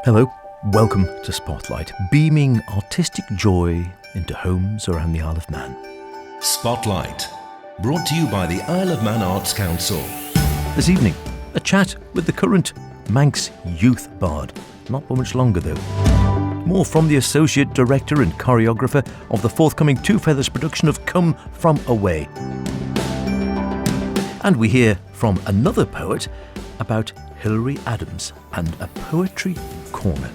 Hello, welcome to Spotlight, beaming artistic joy into homes around the Isle of Man. Spotlight, brought to you by the Isle of Man Arts Council. This evening, a chat with the current Manx youth bard. Not for much longer though. More from the Associate Director and Choreographer of the forthcoming Two Feathers production of Come From Away. And we hear from another poet about Hilary Adams and a poetry corner.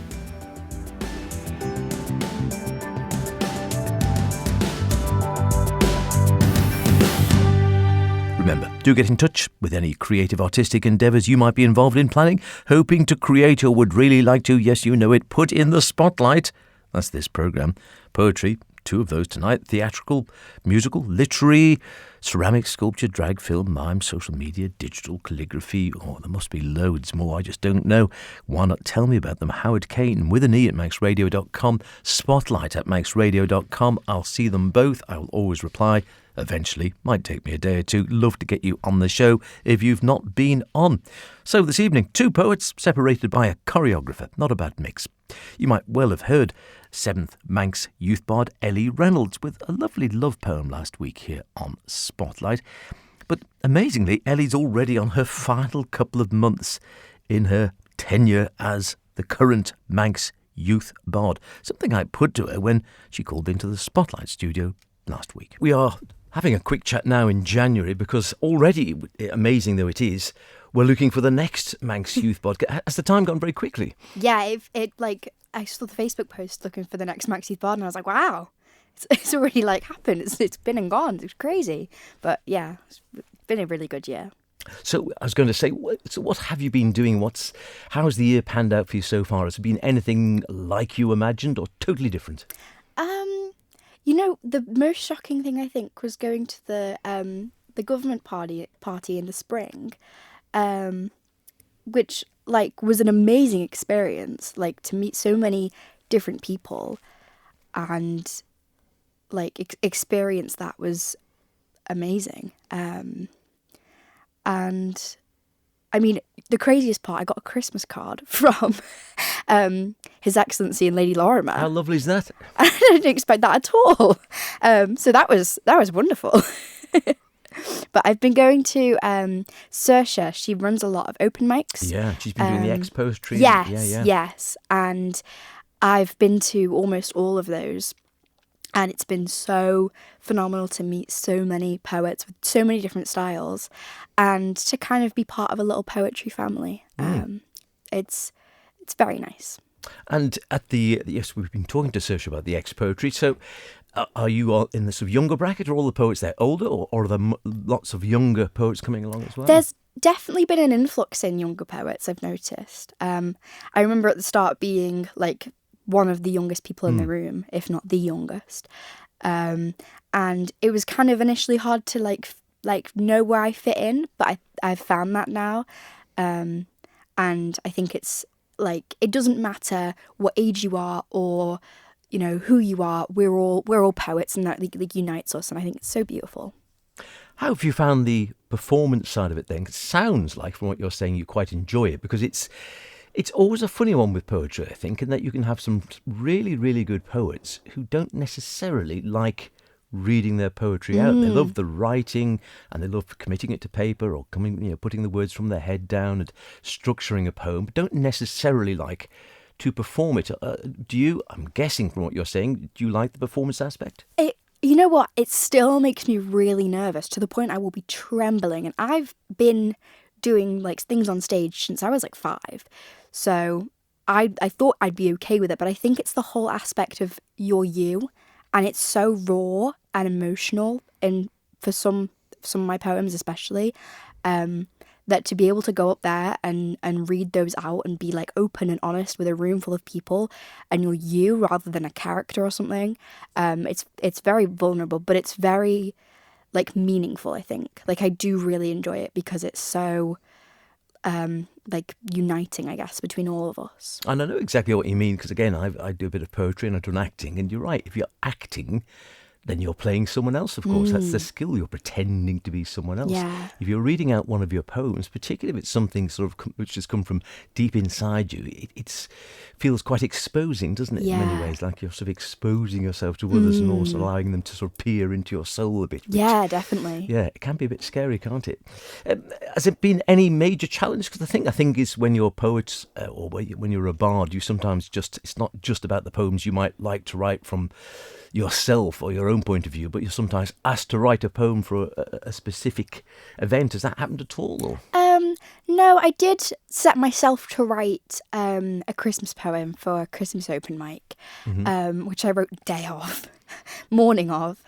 Remember, do get in touch with any creative artistic endeavours you might be involved in planning, hoping to create or would really like to, yes you know it, put in the spotlight. That's this programme. Poetry, two of those tonight, theatrical, musical, literary, ceramic, sculpture, drag, film, mime, social media, digital, calligraphy. Oh, there must be loads more, I just don't know. Why not tell me about them? Howard Kane with an E at manxradio.com, spotlight at manxradio.com. I'll see them both. I will always reply. Eventually, might take me a day or two. Love to get you on the show if you've not been on. So this evening, two poets separated by a choreographer. Not a bad mix. You might well have heard 7th Manx youth bard Ellie Reynolds with a lovely love poem last week here on Spotlight. But amazingly, Ellie's already on her final couple of months in her tenure as the current Manx youth bard. Something I put to her when she called into the Spotlight studio last week. We are having a quick chat now in January because already, amazing though it is, we're looking for the next Manx youth bard. Has the time gone very quickly? Yeah, I saw the Facebook post looking for the next Manx youth bard and I was like, wow, it's already happened. It's been and gone. It's crazy. But yeah, it's been a really good year. So I was going to say, so what have you been doing? How's the year panned out for you so far? Has it been anything like you imagined or totally different? The most shocking thing I think was going to the government party in the spring, which was an amazing experience. To meet so many different people, and experience that was amazing. And I mean, the craziest part, I got a Christmas card from His Excellency and Lady Lorimer. How lovely is that? I didn't expect that at all. So that was wonderful. But I've been going to Saoirse. She runs a lot of open mics. Yeah, she's been doing the X poetry. Yes. And I've been to almost all of those. And it's been so phenomenal to meet so many poets with so many different styles and to kind of be part of a little poetry family. It's very nice. And yes, we've been talking to Saoirse about the X poetry. So are you all in the sort of younger bracket? Are all the poets there older or are there lots of younger poets coming along as well? There's definitely been an influx in younger poets, I've noticed. I remember at the start being one of the youngest people in the room, if not the youngest. And it was kind of initially hard to know where I fit in, but I've found that now. And I think it's it doesn't matter what age you are or who you are. We're all poets, and that unites us. And I think it's so beautiful. How have you found the performance side of it then? It sounds like from what you're saying you quite enjoy it, because it's always a funny one with poetry, I think, in that you can have some really, really good poets who don't necessarily like reading their poetry out. They love the writing and they love committing it to paper or putting the words from their head down and structuring a poem, but don't necessarily like to perform it. Do you, I'm guessing from what you're saying, do you like the performance aspect? You know what? It still makes me really nervous to the point I will be trembling. And I've been doing things on stage since I was 5. So I thought I'd be okay with it, but I think it's the whole aspect of you're you, and it's so raw and emotional, and for some of my poems especially, that to be able to go up there and read those out and be open and honest with a room full of people, and you're you rather than a character or something, it's very vulnerable, but it's very meaningful, I think. I do really enjoy it because it's so uniting, I guess, between all of us. And I know exactly what you mean, because again, I do a bit of poetry and I've done acting, and you're right, if you're acting, then you're playing someone else, of course. That's the skill. You're pretending to be someone else. Yeah. If you're reading out one of your poems, particularly if it's something sort of which has come from deep inside you, it feels quite exposing, doesn't it, in many ways? Like you're sort of exposing yourself to others and also allowing them to sort of peer into your soul a bit. Yeah, definitely. Yeah, it can be a bit scary, can't it? Has it been any major challenge? Because I think is when you're poets or when you're a bard, you sometimes it's not just about the poems you might like to write from yourself or your own point of view, but you're sometimes asked to write a poem for a specific event. Has that happened at all? Or? No, I did set myself to write a Christmas poem for a Christmas open mic, which I wrote day of, morning of,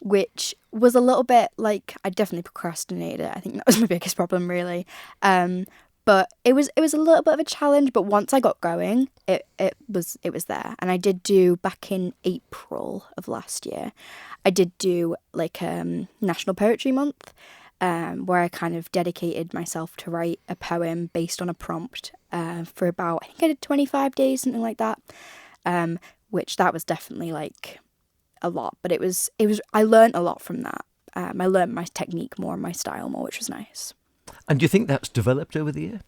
which was a little bit like I definitely procrastinated it. I think that was my biggest problem, really. But it was a little bit of a challenge. But once I got going, it was there. And I did do back in April of last year. I did do like National Poetry Month, where I kind of dedicated myself to write a poem based on a prompt for about, I think I did 25 days, something like that. Which that was definitely like a lot. But it was I learned a lot from that. I learned my technique more and my style more, which was nice. And do you think that's developed over the year?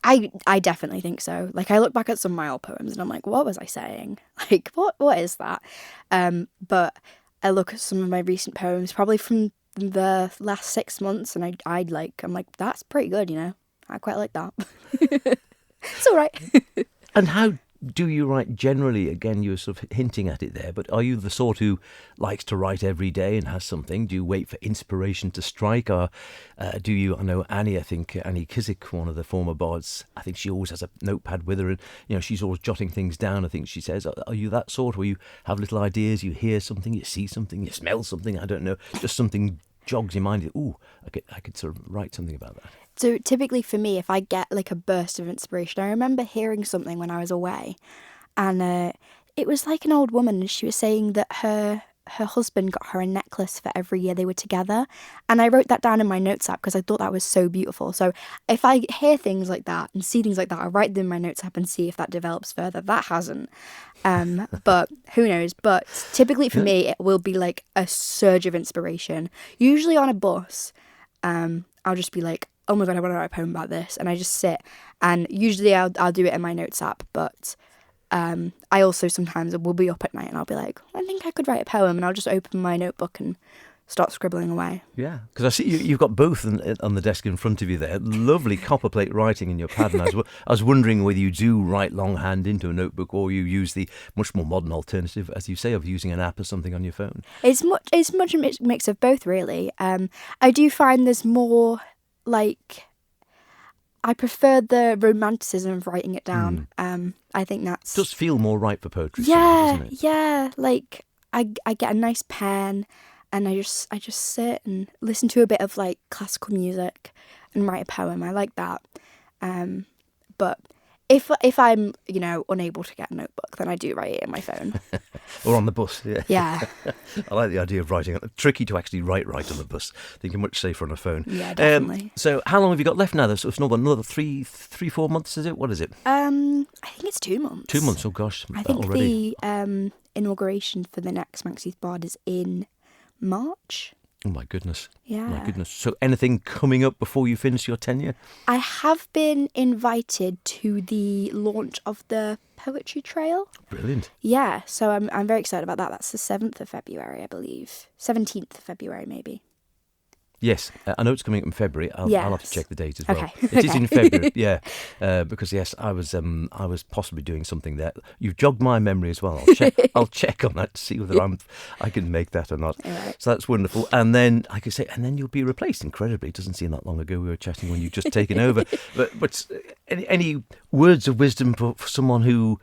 I definitely think so. Like, I look back at some of my old poems and I'm like, what was I saying? Like, what is that? But I look at some of my recent poems, probably from the last 6 months, and I'm like, that's pretty good, you know? I quite like that. It's all right. And how do you write generally? Again, you were sort of hinting at it there, but are you the sort who likes to write every day and has something? Do you wait for inspiration to strike? Or do you, I know Annie Kissack, one of the former bards, I think she always has a notepad with her and, you know, she's always jotting things down, I think she says. Are you that sort where you have little ideas, you hear something, you see something, you smell something, I don't know, just something jogs your mind, ooh, I could sort of write something about that? So typically for me, if I get like a burst of inspiration, I remember hearing something when I was away, and it was like an old woman, and she was saying that her husband got her a necklace for every year they were together, and I wrote that down in my notes app because I thought that was so beautiful. So if I hear things like that and see things like that, I write them in my notes app and see if that develops further. That hasn't, but who knows? But typically for me, it will be like a surge of inspiration. Usually on a bus, I'll just be like, oh my God, I want to write a poem about this. And I just sit, and usually I'll do it in my notes app. But I also sometimes will be up at night and I'll be like, I think I could write a poem, and I'll just open my notebook and start scribbling away. Yeah, because I see you've got both on the desk in front of you there. Lovely copperplate writing in your pad. And I was wondering whether you do write longhand into a notebook or you use the much more modern alternative, as you say, of using an app or something on your phone. It's much a mix of both, really. I do find there's more, like, I prefer the romanticism of writing it down. I think that's... It does feel more right for poetry. Yeah, doesn't it? yeah. Like, I get a nice pen and I just sit and listen to a bit of, like, classical music and write a poem. I like that. But if I'm, you know, unable to get a notebook, then I do write it in my phone. Or on the bus, yeah. Yeah. I like the idea of writing. Tricky to actually write on the bus. I think you're much safer on a phone. Yeah, definitely. So how long have you got left now? There's another 4 months, is it? What is it? I think it's 2 months. 2 months, oh gosh. I think already. the inauguration for the next Manx Youth Bard is in March. Oh my goodness. Yeah. My goodness. So anything coming up before you finish your tenure? I have been invited to the launch of the Poetry Trail. Brilliant. Yeah, so I'm very excited about that. That's the 7th of February, I believe. 17th of February, maybe. Yes, I know it's coming up in February. I'll have to check the date as well. Okay. It is in February, yeah. Because yes, I was possibly doing something there. You've jogged my memory as well. I'll check on that to see whether I can make that or not. Right. So that's wonderful. And then I could say, and then you'll be replaced. Incredibly, it doesn't seem that long ago we were chatting when you've just taken over. But any words of wisdom for someone who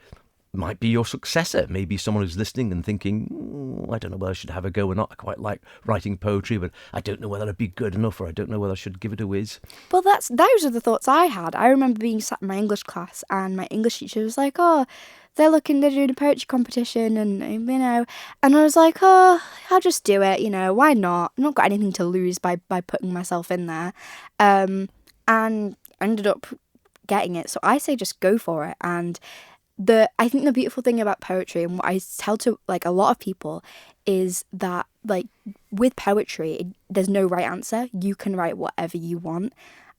might be your successor, maybe someone who's listening and thinking, I don't know whether I should have a go or not. I quite like writing poetry, but I don't know whether it'd be good enough, or I don't know whether I should give it a whiz. Well, those are the thoughts I had. I remember being sat in my English class and my English teacher was like, oh, they're doing a poetry competition, and, you know, and I was like, oh, I'll just do it, you know, why not? I've not got anything to lose by putting myself in there. And I ended up getting it. So I say just go for it. And I think the beautiful thing about poetry, and what I tell to like a lot of people, is that like with poetry, there's no right answer. You can write whatever you want,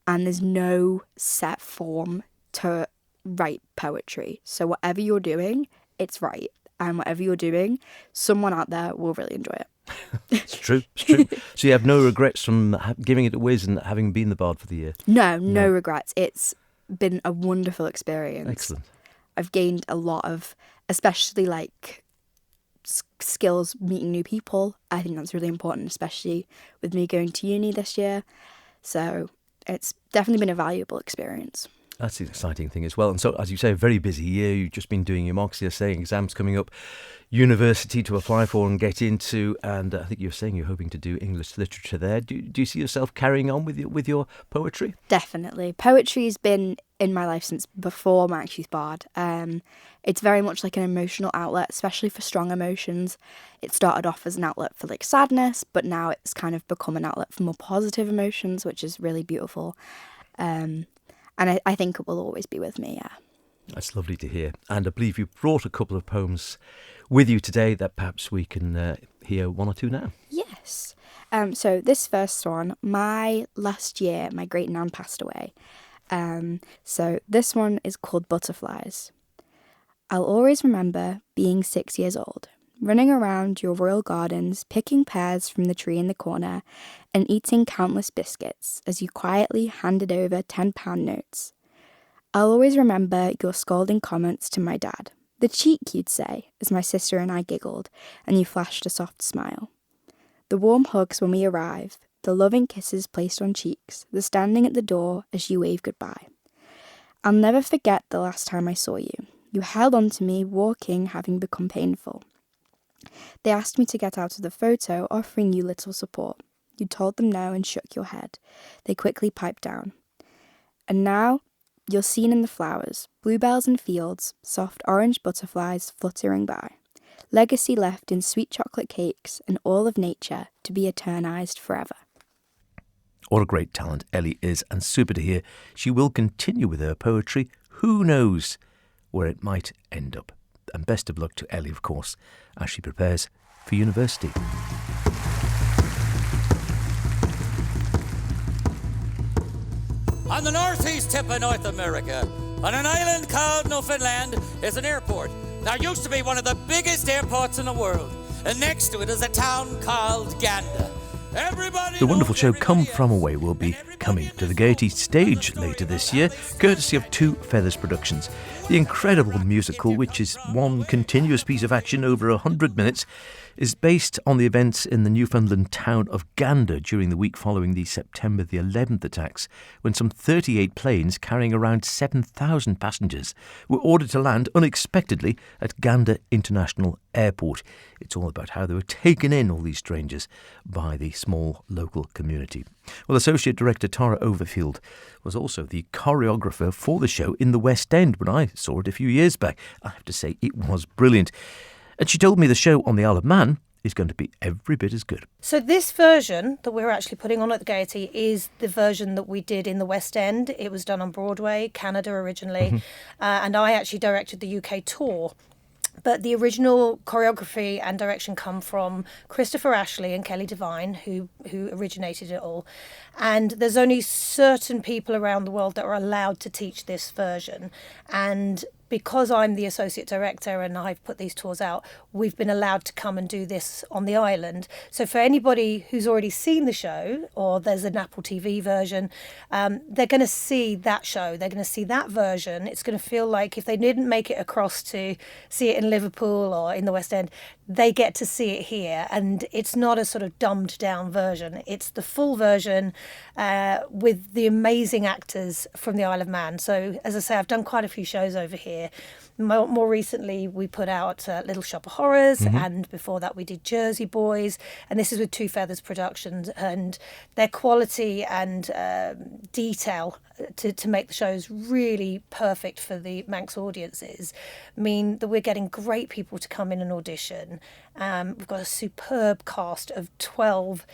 and there's no set form to write poetry. So whatever you're doing, it's right, and whatever you're doing, someone out there will really enjoy it. It's true. It's true. So you have no regrets from giving it a whiz and having been the bard for the year? No regrets. It's been a wonderful experience. Excellent. I've gained a lot of, especially like skills meeting new people. I think that's really important, especially with me going to uni this year. So it's definitely been a valuable experience. That's the exciting thing as well. And so, as you say, a very busy year. You've just been doing your mocks, you're saying exams coming up, university to apply for and get into, and I think you're saying you're hoping to do English literature there. Do you see yourself carrying on with your poetry? Definitely. Poetry's been in my life since before Manx Youth Bard. It's very much like an emotional outlet, especially for strong emotions. It started off as an outlet for like sadness, but now it's kind of become an outlet for more positive emotions, which is really beautiful. And I think it will always be with me, yeah. That's lovely to hear. And I believe you brought a couple of poems with you today that perhaps we can hear one or two now. Yes. So this first one, last year, my great nan passed away. So this one is called Butterflies. I'll always remember being 6 years old, running around your royal gardens, picking pears from the tree in the corner, and eating countless biscuits as you quietly handed over £10 notes. I'll always remember your scolding comments to my dad. The cheek, you'd say, as my sister and I giggled, and you flashed a soft smile. The warm hugs when we arrive, the loving kisses placed on cheeks, the standing at the door as you wave goodbye. I'll never forget the last time I saw you. You held on to me, walking having become painful. They asked me to get out of the photo, offering you little support. You told them no and shook your head. They quickly piped down. And now, you're seen in the flowers, bluebells in fields, soft orange butterflies fluttering by. Legacy left in sweet chocolate cakes and all of nature to be eternized forever. What a great talent Ellie is, and super to hear she will continue with her poetry. Who knows where it might end up? And best of luck to Ellie, of course, as she prepares for university. On the northeast tip of North America, on an island called Newfoundland, is an airport. There used to be one of the biggest airports in the world, and next to it is a town called Gander. The wonderful show Come From Away will be coming to the Gaiety stage later this year, courtesy of Two Feathers Productions. The incredible musical, which is one continuous piece of action over 100 minutes, is based on the events in the Newfoundland town of Gander during the week following the September the 11th attacks, when some 38 planes carrying around 7,000 passengers were ordered to land unexpectedly at Gander International Airport. It's all about how they were taken in, all these strangers, by the small local community. Well, Associate Director Tara Overfield was also the choreographer for the show in the West End when I saw it a few years back. I have to say, it was brilliant. And she told me the show on the Isle of Man is going to be every bit as good. So this version that we're actually putting on at the Gaiety is the version that we did in the West End. It was done on Broadway, Canada originally, and I actually directed the UK tour. But the original choreography and direction come from Christopher Ashley and Kelly Devine, who originated it all. And there's only certain people around the world that are allowed to teach this version. And because I'm the associate director and I've put these tours out, we've been allowed to come and do this on the island. So for anybody who's already seen the show, or there's an Apple TV version, they're going to see that show. They're going to see that version. It's going to feel like if they didn't make it across to see it in Liverpool or in the West End, they get to see it here. And it's not a sort of dumbed down version. It's the full version with the amazing actors from the Isle of Man. So as I say, I've done quite a few shows over here. More recently, we put out Little Shop of Horrors, and before that we did Jersey Boys, and this is with Two Feathers Productions, and their quality and detail to make the shows really perfect for the Manx audiences mean that we're getting great people to come in and audition. We've got a superb cast of 12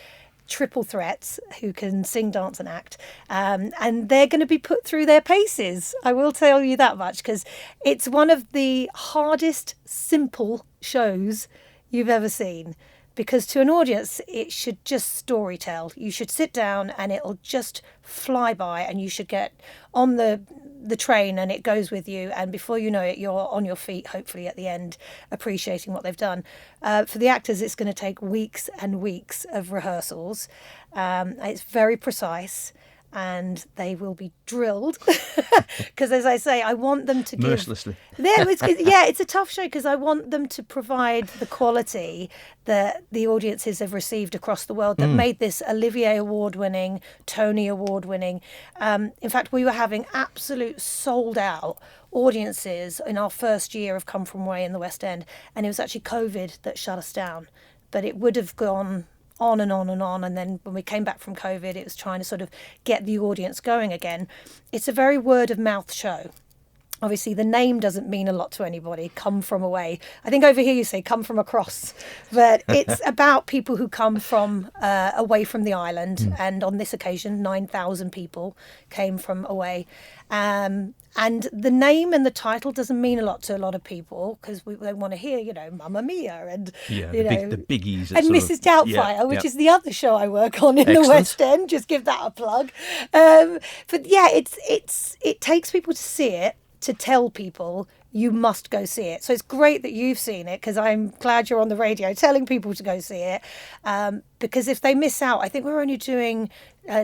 triple threats who can sing, dance and act. And they're going to be put through their paces. I will tell you that much, because it's one of the hardest, simple shows you've ever seen. Because to an audience, it should just storytell. You should sit down and it'll just fly by, and you should get on the train and it goes with you. And before you know it, you're on your feet, hopefully at the end, appreciating what they've done. For the actors, it's going to take weeks and weeks of rehearsals. It's very precise. And they will be drilled because, as I say, I want them to give... Mercilessly. It's a tough show because I want them to provide the quality that the audiences have received across the world that made this Olivier Award-winning, Tony Award-winning. In fact, we were having absolute sold-out audiences in our first year of Come From Away in the West End, and it was actually COVID that shut us down. But it would have gone on and on and on, and then when we came back from COVID, it was trying to sort of get the audience going again. It's a very word of mouth show. Obviously, the name doesn't mean a lot to anybody. Come from away. I think over here you say come from across, but it's about people who come from away from the island. And on this occasion, 9,000 people came from away. And the name and the title doesn't mean a lot to a lot of people because they want to hear, Mamma Mia and the biggies and Mrs. Doubtfire, which is the other show I work on in the West End. Just give that a plug. But yeah, it takes people to see it, to tell people you must go see it. So it's great that you've seen it, because I'm glad you're on the radio telling people to go see it. Because if they miss out, I think we're only doing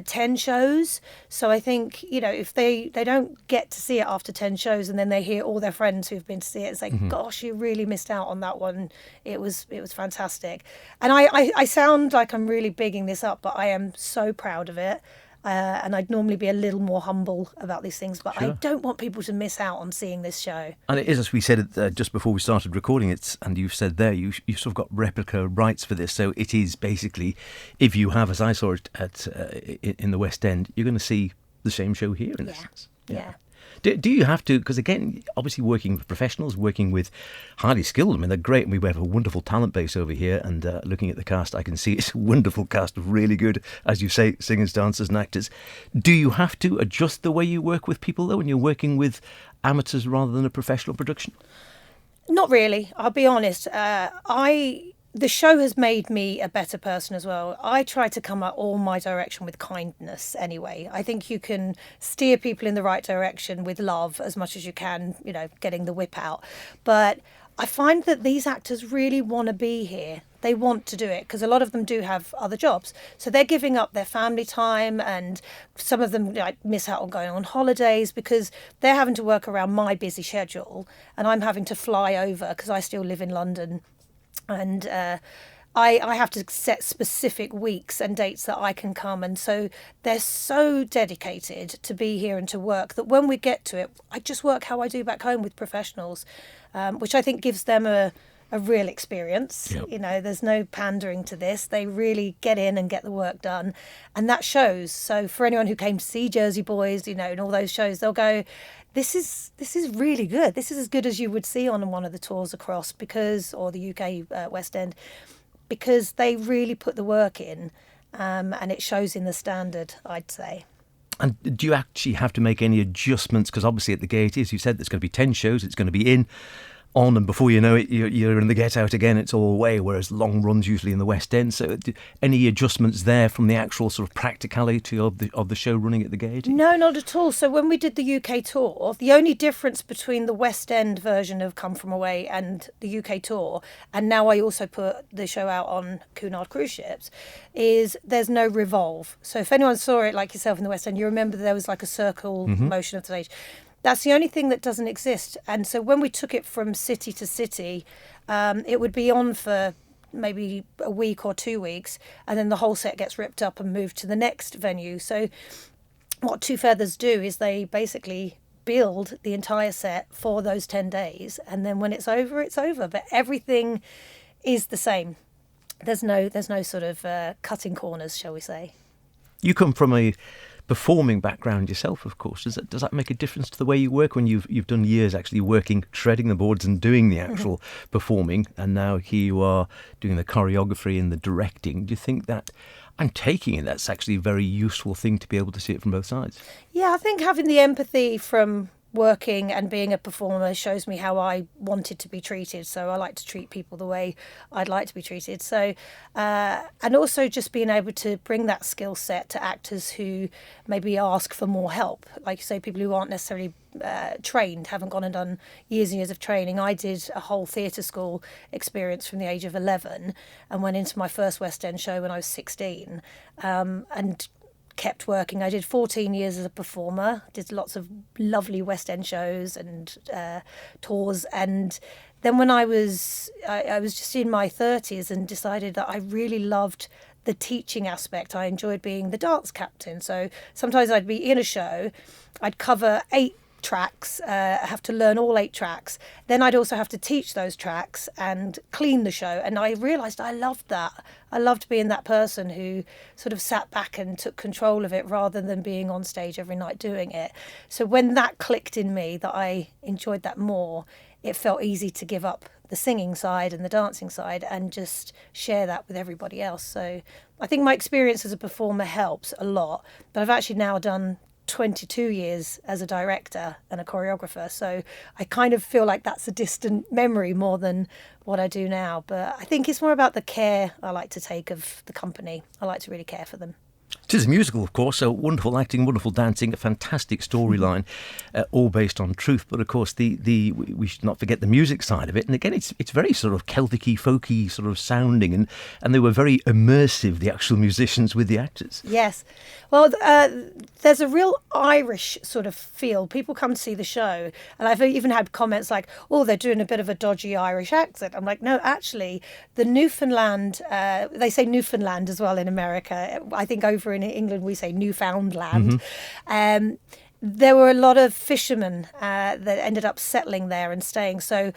10 shows. So I think, if they don't get to see it after 10 shows and then they hear all their friends who've been to see it, it's like, gosh, you really missed out on that one. It was fantastic. And I sound like I'm really bigging this up, but I am so proud of it. And I'd normally be a little more humble about these things, but I don't want people to miss out on seeing this show. And it is, as we said just before we started recording it, and you've said there, you've sort of got replica rights for this. So it is basically, if you have, as I saw it in the West End, you're going to see the same show here in essence. Yeah. Do you have to, because again, obviously working with professionals, working with highly skilled, I mean, they're great. We have a wonderful talent base over here, and looking at the cast, I can see it's a wonderful cast of really good, as you say, singers, dancers and actors. Do you have to adjust the way you work with people, though, when you're working with amateurs rather than a professional production? Not really, I'll be honest. The show has made me a better person as well. I try to come at all my direction with kindness anyway. I think you can steer people in the right direction with love as much as you can, getting the whip out. But I find that these actors really want to be here. They want to do it because a lot of them do have other jobs. So they're giving up their family time, and some of them miss out on going on holidays because they're having to work around my busy schedule, and I'm having to fly over because I still live in London. And I have to set specific weeks and dates that I can come. And so they're so dedicated to be here and to work that when we get to it, I just work how I do back home with professionals, which I think gives them a real experience. Yep. There's no pandering to this. They really get in and get the work done. And that shows. So for anyone who came to see Jersey Boys, and all those shows, they'll go, this is really good. This is as good as you would see on one of the tours across or the UK West End, because they really put the work in, and it shows in the standard, I'd say. And do you actually have to make any adjustments? Because obviously at the Gaiety, as you said, there's going to be 10 shows. It's going to be on, and before you know it, you're in the get out again. It's all away, whereas long runs usually in the West End. So any adjustments there from the actual sort of practicality of the show running at the Gaiety? No, not at all. So when we did the UK tour, the only difference between the West End version of Come From Away and the UK tour, and now I also put the show out on Cunard cruise ships, is there's no revolve. So if anyone saw it like yourself in the West End, you remember there was like a circle motion of the stage. That's the only thing that doesn't exist. And so when we took it from city to city, it would be on for maybe a week or 2 weeks, and then the whole set gets ripped up and moved to the next venue. So what Two Feathers do is they basically build the entire set for those 10 days. And then when it's over, it's over. But everything is the same. There's no sort of cutting corners, shall we say. You come from a performing background yourself, of course. Does that make a difference to the way you work when you've done years actually working, treading the boards and doing the actual performing, and now here you are doing the choreography and the directing? Do you think that, I'm taking it, that's actually a very useful thing to be able to see it from both sides? Yeah, I think having the empathy from working and being a performer shows me how I wanted to be treated. So I like to treat people the way I'd like to be treated. So, and also just being able to bring that skill set to actors who maybe ask for more help. Like you say, people who aren't necessarily trained, haven't gone and done years and years of training. I did a whole theatre school experience from the age of 11 and went into my first West End show when I was 16. And kept working. I did 14 years as a performer, did lots of lovely West End shows and tours, and then when I was just in my 30s and decided that I really loved the teaching aspect. I enjoyed being the dance captain, so sometimes I'd be in a show, I'd cover 8 tracks, have to learn all 8 tracks, then I'd also have to teach those tracks and clean the show, and I realised I loved that. I loved being that person who sort of sat back and took control of it rather than being on stage every night doing it. So when that clicked in me that I enjoyed that more, it felt easy to give up the singing side and the dancing side and just share that with everybody else. So I think my experience as a performer helps a lot, but I've actually now done 22 years as a director and a choreographer, so I kind of feel like that's a distant memory more than what I do now. But I think it's more about the care I like to take of the company. I like to really care for them. It is a musical, of course, so wonderful acting, wonderful dancing, a fantastic storyline, all based on truth. But of course, we should not forget the music side of it. And again, it's very sort of Celtic-y, folky sort of sounding, and they were very immersive, the actual musicians with the actors. Yes. Well, there's a real Irish sort of feel. People come to see the show, and I've even had comments like, oh, they're doing a bit of a dodgy Irish accent. I'm like, no, actually, the Newfoundland, they say Newfoundland as well in America. I think over in England we say Newfoundland. There were a lot of fishermen that ended up settling there and staying. So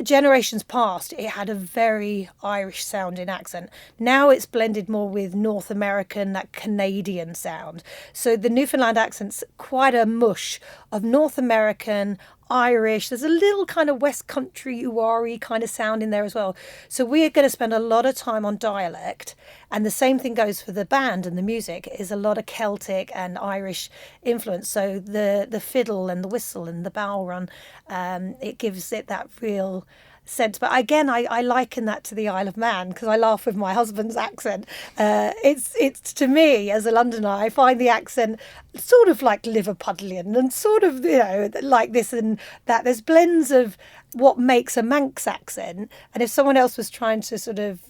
generations past, it had a very Irish sounding accent. Now it's blended more with North American, that Canadian sound. So the Newfoundland accent's quite a mush of North American, Irish. There's a little kind of West Country ooh-y kind of sound in there as well. So we're going to spend a lot of time on dialect, and the same thing goes for the band and the music. Is a lot of Celtic and Irish influence. So the fiddle and the whistle and the bow run, it gives it that real sense. But again, I liken that to the Isle of Man because I laugh with my husband's accent. It's to me as a Londoner, I find the accent sort of like Liverpudlian and sort of, you know, like this and that. There's blends of what makes a Manx accent, and if someone else was trying to sort of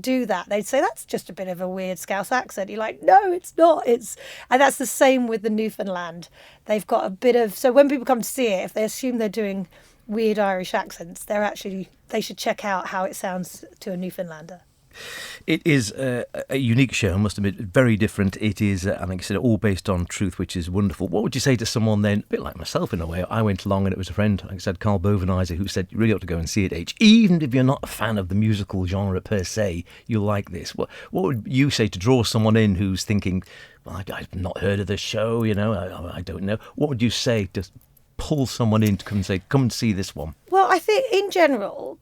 do that, they'd say that's just a bit of a weird Scouse accent. You're like, no, it's not. And that's the same with the Newfoundland. They've got a bit of, so when people come to see it, if they assume they're doing weird Irish accents, they should check out how it sounds to a Newfoundlander. It is a unique show, I must admit, very different. It is, like I said, all based on truth, which is wonderful. What would you say to someone then, a bit like myself in a way? I went along and it was a friend, like I said, Carl Bovenizer, who said, you really ought to go and see it, H. Even if you're not a fan of the musical genre per se, you'll like this. What would you say to draw someone in who's thinking, well, I've not heard of this show, you know, I don't know. What would you say to pull someone in to come and say, come and see this one? Well, I think in general,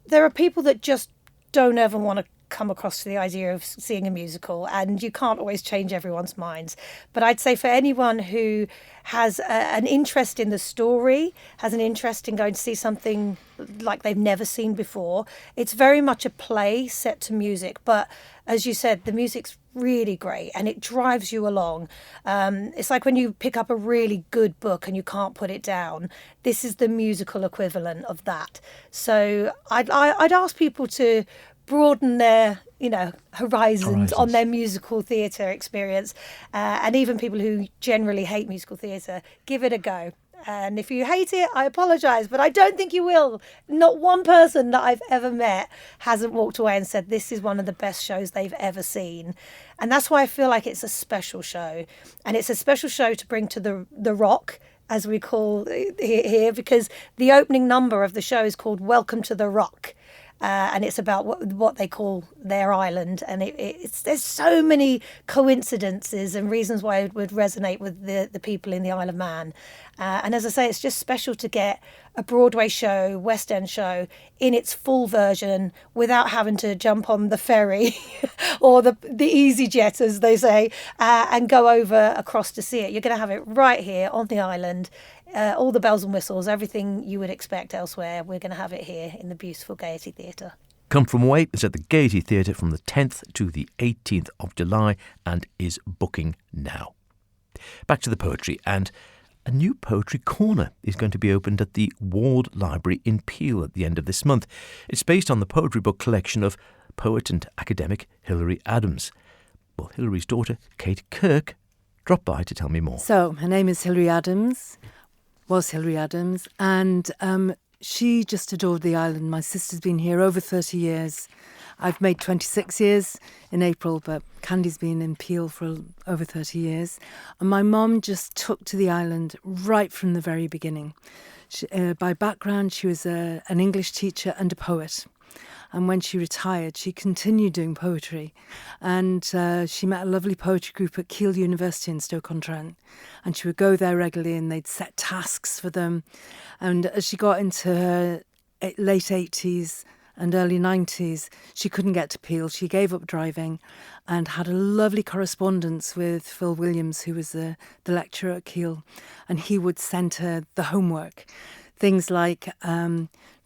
there are people that just don't ever want to come across to the idea of seeing a musical, and you can't always change everyone's minds. But I'd say for anyone who has an interest in the story, has an interest in going to see something like they've never seen before, it's very much a play set to music. But as you said, the music's really great and it drives you along. It's like when you pick up a really good book and you can't put it down. This is the musical equivalent of that. So I'd ask people to broaden their, horizons on their musical theatre experience, and even people who generally hate musical theatre, give it a go. And if you hate it, I apologise, but I don't think you will. Not one person that I've ever met hasn't walked away and said this is one of the best shows they've ever seen. And that's why I feel like it's a special show. And it's a special show to bring to the Rock, as we call it here, because the opening number of the show is called Welcome to the Rock. and it's about what they call their island. And there's so many coincidences and reasons why it would resonate with the people in the Isle of Man. And as I say, it's just special to get a Broadway show, West End show, in its full version without having to jump on the ferry or the EasyJet, as they say, and go over across to see it. You're going to have it right here on the island. All the bells and whistles, everything you would expect elsewhere, we're going to have it here in the beautiful Gaiety Theatre. Come From Away is at the Gaiety Theatre from the 10th to the 18th of July and is booking now. Back to the poetry, and a new poetry corner is going to be opened at the Ward Library in Peel at the end of this month. It's based on the poetry book collection of poet and academic Hilary Adams. Well, Hilary's daughter, Kate Kirk, dropped by to tell me more. So, her name is Hilary Adams, was Hilary Adams, and she just adored the island. My sister's been here over 30 years. I've made 26 years in April, but Candy's been in Peel for over 30 years. And my mum just took to the island right from the very beginning. By background, she was an English teacher and a poet. And when she retired, she continued doing poetry. And she met a lovely poetry group at Keele University in Stoke-on-Trent. And she would go there regularly and they'd set tasks for them. And as she got into her late 80s and early 90s, she couldn't get to Peel. She gave up driving and had a lovely correspondence with Phil Williams, who was the lecturer at Keele. And he would send her the homework. Things like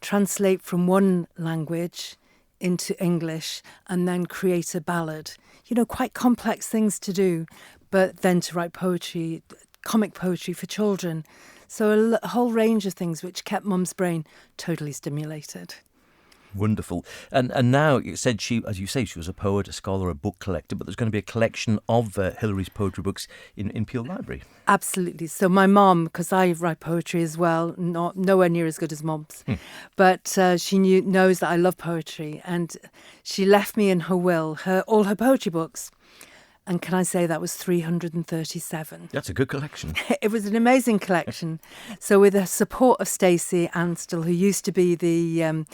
translate from one language into English and then create a ballad. You know, quite complex things to do, but then to write poetry, comic poetry for children. So a whole range of things which kept Mum's brain totally stimulated. Wonderful. And now, you said she, as you say, she was a poet, a scholar, a book collector, but there's going to be a collection of Hilary's poetry books in Peel Library. Absolutely. So my mum, because I write poetry as well, nowhere near as good as Mum's, but she knows that I love poetry, and she left me in her will all her poetry books. And can I say that was 337? That's a good collection. It was an amazing collection. So with the support of Stacey Anstill, who used to be the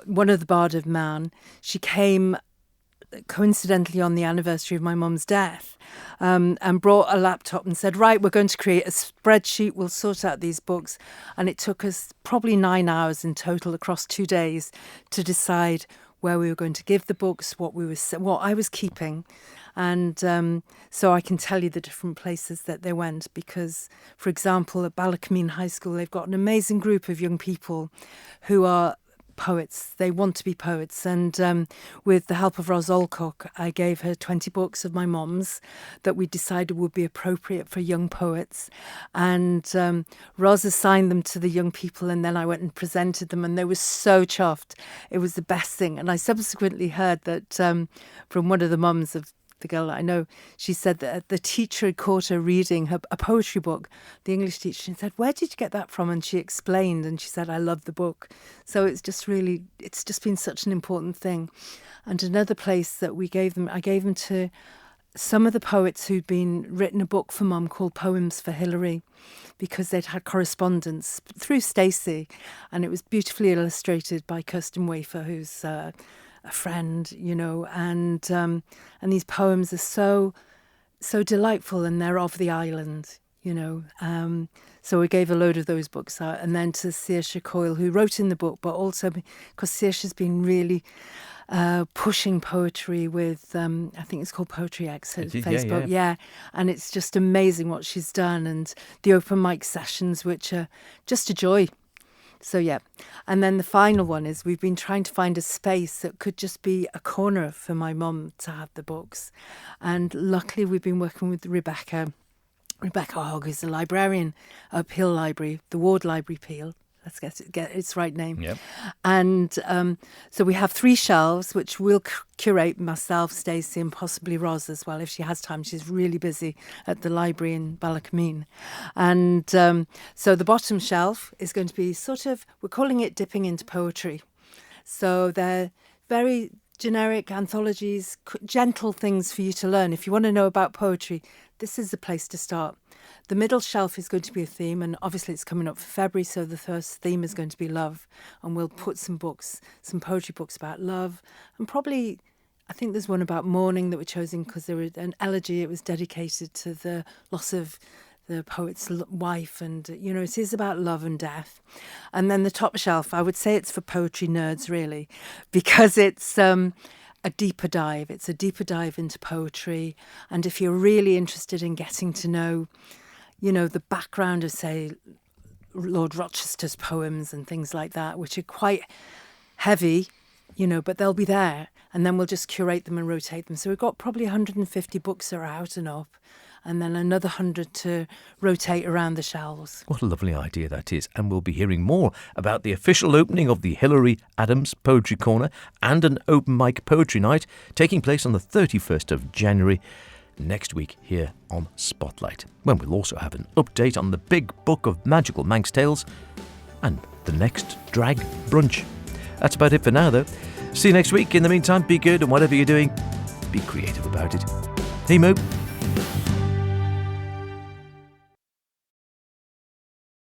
one of the Bard of Man, she came coincidentally on the anniversary of my mum's death and brought a laptop and said, right, we're going to create a spreadsheet, we'll sort out these books. And it took us probably 9 hours in total across 2 days to decide where we were going to give the books, what I was keeping. And so I can tell you the different places that they went because, for example, at Ballacameen High School, they've got an amazing group of young people who are poets. They want to be poets. And with the help of Ros Olcock, I gave her 20 books of my mum's that we decided would be appropriate for young poets. And Ros assigned them to the young people, and then I went and presented them, and they were so chuffed. It was the best thing. And I subsequently heard that from one of the mums of the girl that I know, she said that the teacher had caught her reading a poetry book, the English teacher, and said, where did you get that from? And she explained, and she said, I love the book. So it's just been such an important thing. And another place that I gave them to some of the poets who'd written a book for Mum called Poems for Hilary, because they'd had correspondence through Stacey, and it was beautifully illustrated by Kirsten Wafer, who's a friend, you know, and these poems are so delightful, and they're of the island, you know. So we gave a load of those books out, and then to Saoirse Coyle, who wrote in the book, but also because Saoirse's been really pushing poetry with, I think it's called Poetry X, Facebook, yeah. And it's just amazing what she's done, and the open mic sessions, which are just a joy. So, yeah. And then the final one is we've been trying to find a space that could just be a corner for my mum to have the books. And luckily we've been working with Rebecca Hogg, who's a librarian at Peel Library, the Ward Library Peel. Let's get its right name. Yep. And so we have 3 shelves, which we'll curate, myself, Stacey, and possibly Ros as well, if she has time. She's really busy at the library in Ballacameen. And so the bottom shelf is going to be we're calling it Dipping into Poetry. So they're very generic anthologies, gentle things for you to learn. If you want to know about poetry, this is the place to start. The middle shelf is going to be a theme, and obviously it's coming up for February, so the first theme is going to be love. And we'll put some books, some poetry books about love, and probably, I think there's one about mourning that we're choosing because there was an elegy. It was dedicated to the loss of the poet's wife, and it is about love and death. And then the top shelf, I would say it's for poetry nerds, really, because it's a deeper dive. It's a deeper dive into poetry, and if you're really interested in getting to know, the background of, say, Lord Rochester's poems and things like that, which are quite heavy, but they'll be there, and then we'll just curate them and rotate them. So we've got probably 150 books that are out and up, and then another 100 to rotate around the shelves. What a lovely idea that is. And we'll be hearing more about the official opening of the Hilary Adams Poetry Corner and an open mic poetry night taking place on the 31st of January next week here on Spotlight, when we'll also have an update on the big book of magical Manx tales and the next drag brunch. That's about it for now, though. See you next week. In the meantime, be good, and whatever you're doing, be creative about it. Hey, Mo.